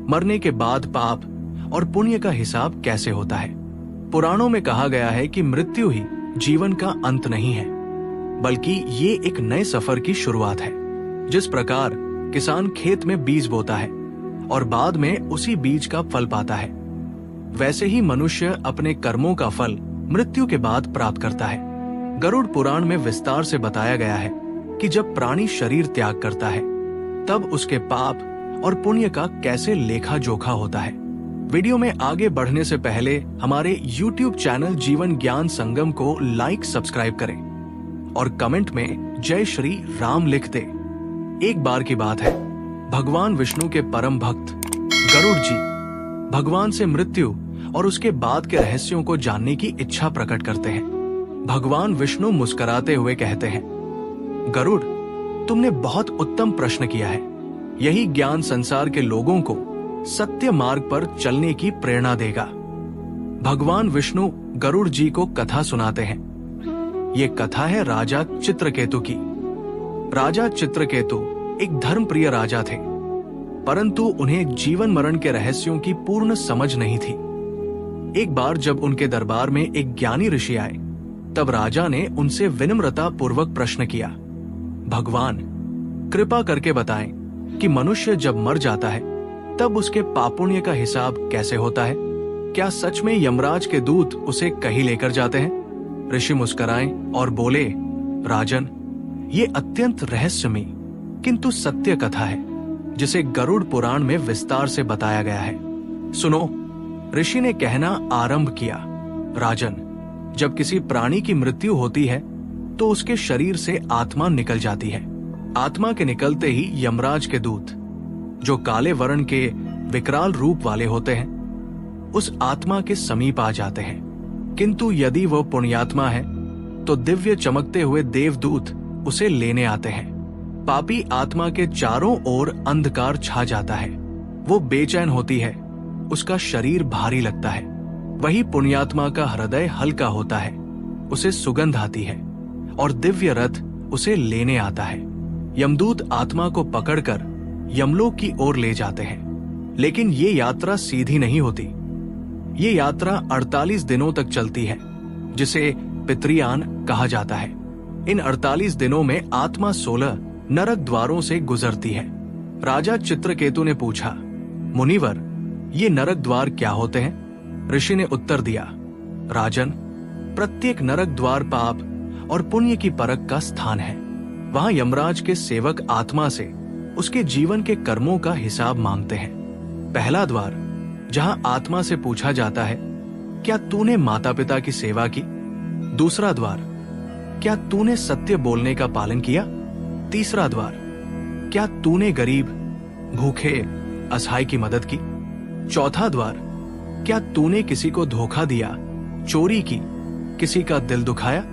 मरने के बाद पाप और पुण्य का हिसाब कैसे होता है। पुराणों में कहा गया है कि मृत्यु ही जीवन का अंत नहीं है, बल्कि ये एक नए सफर की शुरुआत है। जिस प्रकार किसान खेत में बीज बोता है और बाद में उसी बीज का फल पाता है, वैसे ही मनुष्य अपने कर्मों का फल मृत्यु के बाद प्राप्त करता है। गरुड़ पुराण में विस्तार से बताया गया है कि जब प्राणी शरीर त्याग करता है तब उसके पाप और पुण्य का कैसे लेखा जोखा होता है। वीडियो में आगे बढ़ने से पहले हमारे YouTube चैनल जीवन ज्ञान संगम को लाइक सब्सक्राइब करें और कमेंट में जय श्री राम लिख दे। एक बार की बात है, भगवान विष्णु के परम भक्त गरुड़ जी भगवान से मृत्यु और उसके बाद के रहस्यों को जानने की इच्छा प्रकट करते हैं। भगवान विष्णु मुस्कुराते हुए कहते हैं, गरुड़, तुमने बहुत उत्तम प्रश्न किया है। यही ज्ञान संसार के लोगों को सत्य मार्ग पर चलने की प्रेरणा देगा। भगवान विष्णु गरुड़ जी को कथा सुनाते हैं। ये कथा है राजा चित्रकेतु की। राजा चित्रकेतु एक धर्मप्रिय राजा थे, परंतु उन्हें जीवन मरण के रहस्यों की पूर्ण समझ नहीं थी। एक बार जब उनके दरबार में एक ज्ञानी ऋषि आए, तब राजा ने उनसे विनम्रता पूर्वक प्रश्न किया, भगवान, कृपा करके बताएं कि मनुष्य जब मर जाता है तब उसके पापुण्य का हिसाब कैसे होता है। क्या सच में यमराज के दूत उसे कहीं लेकर जाते हैं? ऋषि मुस्कुराए और बोले, राजन, ये अत्यंत रहस्यमयी किंतु सत्य कथा है जिसे गरुड़ पुराण में विस्तार से बताया गया है। सुनो। ऋषि ने कहना आरंभ किया, राजन, जब किसी प्राणी की मृत्यु होती है तो उसके शरीर से आत्मा निकल जाती है। आत्मा के निकलते ही यमराज के दूत, जो काले वर्ण के विकराल रूप वाले होते हैं, उस आत्मा के समीप आ जाते हैं। किंतु यदि वह पुण्यात्मा है तो दिव्य चमकते हुए देवदूत उसे लेने आते हैं। पापी आत्मा के चारों ओर अंधकार छा जाता है। वो बेचैन होती है, उसका शरीर भारी लगता है। वही पुण्यात्मा का हृदय हल्का होता है, उसे सुगंध आती है और दिव्य रथ उसे लेने आता है। यमदूत आत्मा को पकड़कर यमलोक की ओर ले जाते हैं। लेकिन ये यात्रा सीधी नहीं होती। ये यात्रा 48 दिनों तक चलती है, जिसे पितृयान कहा जाता है। इन 48 दिनों में आत्मा 16 नरक द्वारों से गुजरती है। राजा चित्रकेतु ने पूछा, मुनिवर, ये नरक द्वार क्या होते हैं? ऋषि ने उत्तर दिया, राजन, प्रत्येक नरक द्वार पाप और पुण्य की परख का स्थान है। वहां यमराज के सेवक आत्मा से उसके जीवन के कर्मों का हिसाब मांगते हैं। पहला द्वार, जहां आत्मा से पूछा जाता है, क्या तूने माता पिता की सेवा की? दूसरा द्वार, क्या तूने सत्य बोलने का पालन किया? तीसरा द्वार, क्या तूने गरीब, भूखे, असहाय की मदद की? चौथा द्वार, क्या तूने किसी को धोखा दिया, चोरी की, किसी का दिल दुखाया?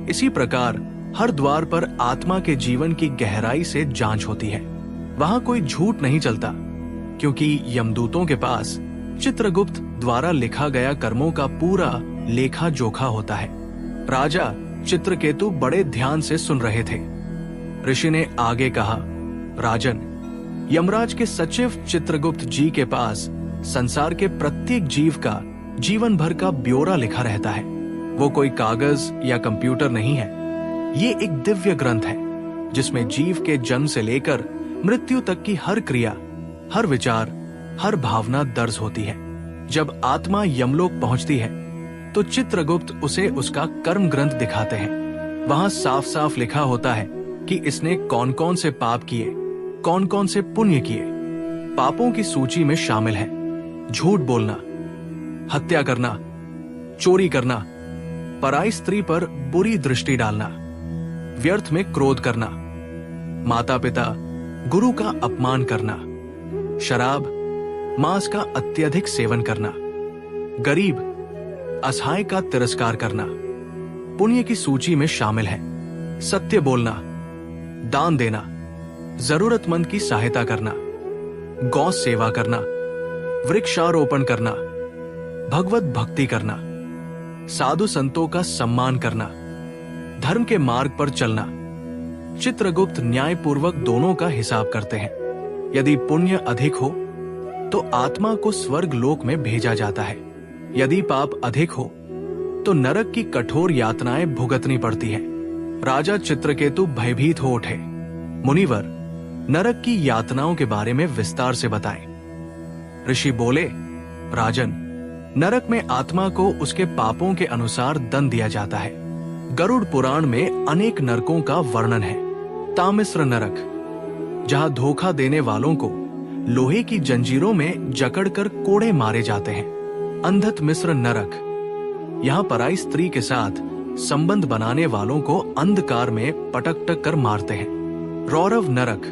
इसी प्रकार हर द्वार पर आत्मा के जीवन की गहराई से जांच होती है। वहां कोई झूठ नहीं चलता, क्योंकि यमदूतों के पास चित्रगुप्त द्वारा लिखा गया कर्मों का पूरा लेखा जोखा होता है। राजा चित्रकेतु बड़े ध्यान से सुन रहे थे। ऋषि ने आगे कहा, राजन, यमराज के सचिव चित्रगुप्त जी के पास संसार के प्रत्येक जीव का जीवन भर का ब्यौरा लिखा रहता है। वो कोई कागज या कंप्यूटर नहीं है। ये एक दिव्य ग्रंथ है जिसमें जीव के जन्म से लेकर मृत्यु तक की हर क्रिया, हर विचार, हर भावना दर्ज होती है। जब आत्मा यमलोक पहुंचती है तो चित्रगुप्त उसे उसका कर्म ग्रंथ दिखाते हैं। वहां साफ साफ लिखा होता है कि इसने कौन कौन से पाप किए, कौन कौन से पुण्य किए। पापों की सूची में शामिल है झूठ बोलना, हत्या करना, चोरी करना, पराई स्त्री पर बुरी दृष्टि डालना, व्यर्थ में क्रोध करना, माता पिता, गुरु का अपमान करना, शराब, मांस का अत्यधिक सेवन करना, गरीब, असहाय का तिरस्कार करना। पुण्य की सूची में शामिल है सत्य बोलना, दान देना, जरूरतमंद की सहायता करना, गौ सेवा करना, वृक्षारोपण करना, भगवत भक्ति करना, साधु संतों का सम्मान करना, धर्म के मार्ग पर चलना। चित्रगुप्त न्यायपूर्वक दोनों का हिसाब करते हैं। यदि पुण्य अधिक हो तो आत्मा को स्वर्ग लोक में भेजा जाता है। यदि पाप अधिक हो तो नरक की कठोर यातनाएं भुगतनी पड़ती है। राजा चित्रकेतु भयभीत हो उठे। मुनिवर, नरक की यातनाओं के बारे में विस्तार से बताएं। ऋषि बोले, राजन, नरक में आत्मा को उसके पापों के अनुसार दंड दिया जाता है। गरुड़ पुराण में अनेक नरकों का वर्णन है। तामिस्र नरक, जहां धोखा देने वालों को लोहे की जंजीरों में जकड़कर कोड़े मारे जाते हैं। अंधत मिस्र नरक, यहां पराई स्त्री के साथ संबंध बनाने वालों को अंधकार में पटक कर मारते हैं। रौरव नरक,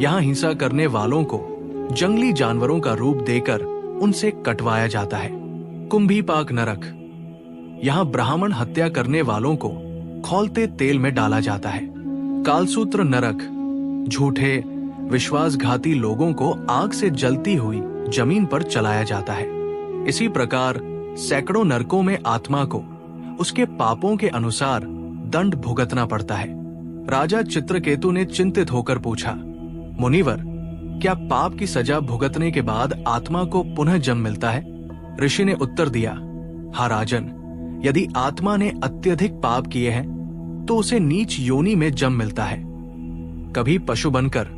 यहां हिंसा करने वालों को जंगली जानवरों का रूप देकर उनसे कटवाया जाता है। कुंभीपाक नरक, यहां ब्राह्मण हत्या करने वालों को खौलते तेल में डाला जाता है। कालसूत्र नरक, झूठे विश्वासघाती लोगों को आग से जलती हुई जमीन पर चलाया जाता है। इसी प्रकार सैकड़ों नरकों में आत्मा को उसके पापों के अनुसार दंड भुगतना पड़ता है। राजा चित्रकेतु ने चिंतित होकर पूछा, मुनिवर, क्या पाप की सजा भुगतने के बाद आत्मा को पुनः जन्म मिलता है? ऋषि ने उत्तर दिया, हाँ राजन, यदि आत्मा ने अत्यधिक पाप किए हैं तो उसे नीच योनि में जन्म मिलता है, कभी पशु बनकर,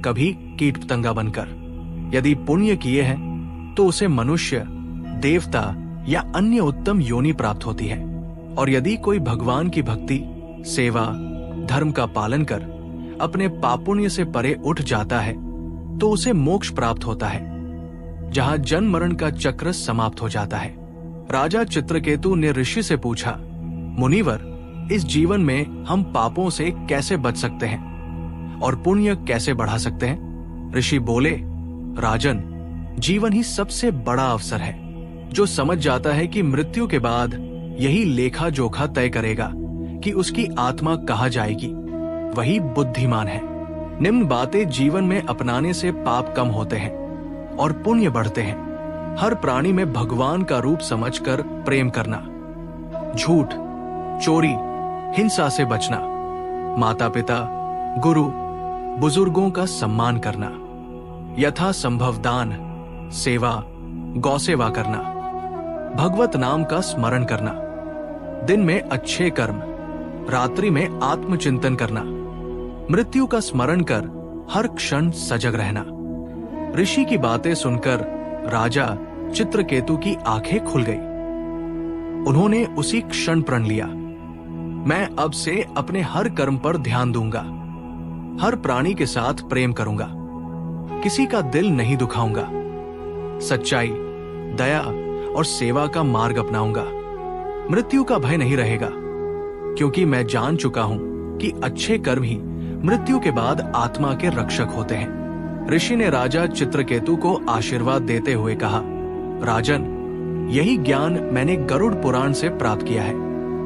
कभी कीट पतंगा बनकर। यदि पुण्य किए हैं तो उसे मनुष्य, देवता या अन्य उत्तम योनि प्राप्त होती है। और यदि कोई भगवान की भक्ति, सेवा, धर्म का पालन कर अपने पापुण्य से परे उठ जाता है तो उसे मोक्ष प्राप्त होता है, जहां जन्म मरण का चक्र समाप्त हो जाता है। राजा चित्रकेतु ने ऋषि से पूछा, मुनिवर, इस जीवन में हम पापों से कैसे बच सकते हैं और पुण्य कैसे बढ़ा सकते हैं? ऋषि बोले, राजन, जीवन ही सबसे बड़ा अवसर है। जो समझ जाता है कि मृत्यु के बाद यही लेखा जोखा तय करेगा कि उसकी आत्मा कहाँ जाएगी, वही बुद्धिमान है। निम्न बातें जीवन में अपनाने से पाप कम होते हैं और पुण्य बढ़ते हैं। हर प्राणी में भगवान का रूप समझकर प्रेम करना, झूठ, चोरी, हिंसा से बचना, माता पिता, गुरु, बुजुर्गों का सम्मान करना, यथा संभव दान, सेवा, गौ सेवा करना, भगवत नाम का स्मरण करना, दिन में अच्छे कर्म, रात्रि में आत्मचिंतन करना, मृत्यु का स्मरण कर हर क्षण सजग रहना। ऋषि की बातें सुनकर राजा चित्रकेतु की आंखें खुल गई। उन्होंने उसी क्षण प्रण लिया, मैं अब से अपने हर कर्म पर ध्यान दूंगा, हर प्राणी के साथ प्रेम करूंगा, किसी का दिल नहीं दुखाऊंगा, सच्चाई, दया और सेवा का मार्ग अपनाऊंगा। मृत्यु का भय नहीं रहेगा, क्योंकि मैं जान चुका हूं कि अच्छे कर्म ही मृत्यु के बाद आत्मा के रक्षक होते हैं। ऋषि ने राजा चित्रकेतु को आशीर्वाद देते हुए कहा, राजन, यही ज्ञान मैंने गरुड़ पुराण से प्राप्त किया है।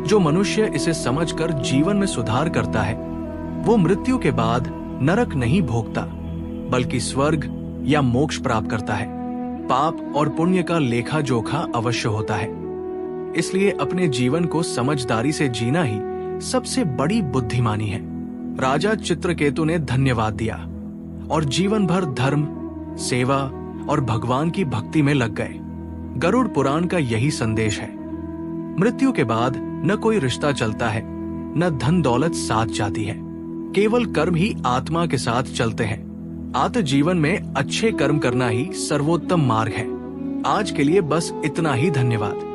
जो मनुष्य इसे समझकर जीवन में सुधार करता है, वो मृत्यु के बाद नरक नहीं भोगता, बल्कि स्वर्ग या मोक्ष प्राप्त करता है। पाप और पुण्य का लेखा जोखा अवश्य होता है, इसलिए अपने जीवन को समझदारी से जीना ही सबसे बड़ी बुद्धिमानी है। राजा चित्रकेतु ने धन्यवाद दिया और जीवन भर धर्म, सेवा और भगवान की भक्ति में लग गए। गरुड़ पुराण का यही संदेश है, मृत्यु के बाद न कोई रिश्ता चलता है, न धन दौलत साथ जाती है, केवल कर्म ही आत्मा के साथ चलते हैं। आत्म जीवन में अच्छे कर्म करना ही सर्वोत्तम मार्ग है। आज के लिए बस इतना ही, धन्यवाद।